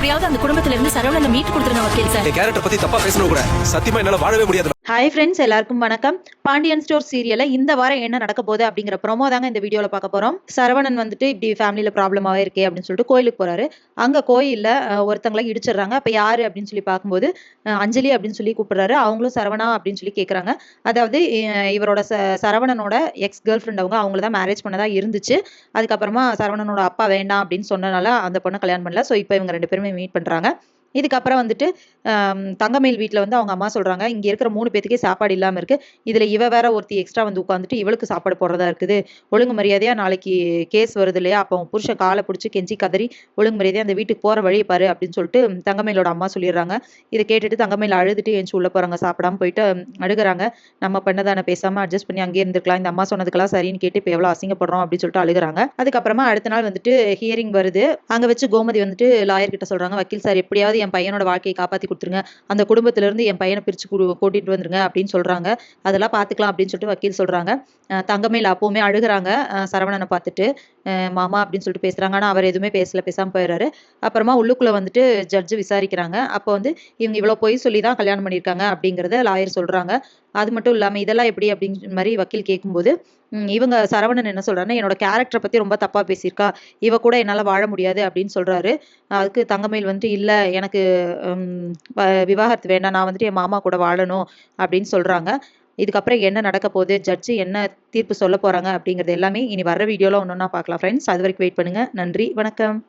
எப்படியாவது அந்த குடும்பத்துல இருந்து சரவணனை மீட்டு கொடுத்துருங்க வக்கீல் சார். என் கேரக்டர் பத்தி தப்பா பேசணும் கூட சத்தியமா என்னால வாழவே முடியாது. ஹாய் ஃப்ரெண்ட்ஸ், எல்லாருக்கும் வணக்கம். பாண்டியன் ஸ்டோர் சீரியல்ல இந்த வாரம் என்ன நடக்க போகுது அப்படிங்கிற ப்ரோமோ தாங்க இந்த வீடியோல பார்க்க போறோம். சரவணன் வந்துட்டு இப்படி ஃபேமிலியில ப்ராப்ளமாவே இருக்கே அப்படின்னு சொல்லிட்டு கோயிலுக்கு போறாரு. அங்க கோயில்ல ஒருத்தங்களை இடிச்சிடுறாங்க. அப்ப யாரு அப்படின்னு சொல்லி பார்க்கும்போது அஞ்சலி அப்படின்னு சொல்லி கூப்பிடுறாரு. அவங்களும் சரவணா அப்படின்னு சொல்லி கேட்கறாங்க. அதாவது இவரோட சரவணனோட எக்ஸ் கேர்ள் ஃப்ரெண்ட் அவங்கள தான் மேரேஜ் பண்ணதா இருந்துச்சு. அதுக்கப்புறமா சரவணனோட அப்பா வேண்டாம் அப்படின்னு சொன்னனால அந்த பொண்ணை கல்யாணம் பண்ணல. ஸோ இப்போ இவங்க 2 பேருமே மீட் பண்றாங்க. இதுக்கப்புறம் வந்துட்டு தங்கமேல் வீட்டில் வந்து அவங்க அம்மா சொல்றாங்க, இங்க இருக்கிற 3 பேத்துக்கே சாப்பாடு இல்லாம இருக்கு. இதுல இவ வேற ஒருத்தி எக்ஸ்ட்ரா வந்து உட்காந்துட்டு இவளுக்கு சாப்பாடு போடுறதா இருக்குது. ஒழுங்கு மரியாதையா நாளைக்கு கேஸ் வருது இல்லையா, அப்போ புருஷன் காலை பிடிச்சி கெஞ்சி கதறி ஒழுங்கு மரியாதையா அந்த வீட்டுக்கு போற வழியை பாரு அப்படின்னு சொல்லிட்டு தங்கமேலோட அம்மா சொல்லிடுறாங்க. இதை கேட்டுட்டு தங்கமேல் அழுதுட்டு எஞ்சி உள்ள போறாங்க. சாப்பிடாம போயிட்டு அழுகுறாங்க. நம்ம பண்ணதானே, பேசாம அட்ஜஸ்ட் பண்ணி அங்கேயே இருந்திருக்கலாம், இந்த அம்மா சொன்னதுக்கெல்லாம் சரின்னு கேட்டு இப்போ எவ்வளவு அசிங்கப்படுறோம் அப்படின்னு சொல்லிட்டு அழுகுறாங்க. அதுக்கப்புறமா அடுத்த நாள் வந்துட்டு ஹியரிங் வருது. அங்க வச்சு கோமதி வந்துட்டு லாயர் கிட்ட சொல்றாங்க, வக்கீல் சார் எப்படியாவது என் பையனோட வாழ்க்கையை காப்பாத்தி கொடுத்துருங்க, அந்த குடும்பத்துல இருந்து என் பையனை பிரிச்சு கூட்டிட்டு வந்துருங்க அப்படின்னு சொல்றாங்க. அதெல்லாம் பாத்துக்கலாம் அப்படின்னு சொல்லிட்டு வக்கீல் சொல்றாங்க. தங்கமேல் அப்பவுமே அழுகுறாங்க. சரவணனை பார்த்துட்டு மாமா அப்படின்னு சொல்லிட்டு பேசுறாங்க. ஆனா அவர் எதுவுமே பேசாம போயிடுறாரு. அப்புறமா உள்ளுக்குள்ள வந்துட்டு ஜட்ஜு விசாரிக்கிறாங்க. அப்போ வந்து இவங்க இவ்வளவு பொய் சொல்லிதான் கல்யாணம் பண்ணியிருக்காங்க அப்படிங்கறத லாயர் சொல்றாங்க. அது மட்டும் இல்லாம இதெல்லாம் எப்படி அப்படின்னு மாதிரி வக்கீல் கேட்கும்போது இவங்க சரவணன் என்ன சொல்றாருன்னா, என்னோட கேரக்டரை பத்தி ரொம்ப தப்பா பேசியிருக்கா, இவ கூட என்னால வாழ முடியாது அப்படின்னு சொல்றாரு. அதுக்கு தங்கமேல் வந்துட்டு இல்ல, எனக்கு விவாகரத்து வேண்டாம், நான் வந்துட்டு என் மாமா கூட வாழணும் அப்படின்னு சொல்றாங்க. இதுக்கப்புறம் என்ன நடக்க போகுது, ஜட்ஜு என்ன தீர்ப்பு சொல்ல போறாங்க அப்படிங்கிறது எல்லாமே இனி வர்ற வீடியோல ஒன்னொன்னா பார்க்கலாம் ஃப்ரெண்ட்ஸ். அது வரைக்கும் வெயிட் பண்ணுங்க. நன்றி, வணக்கம்.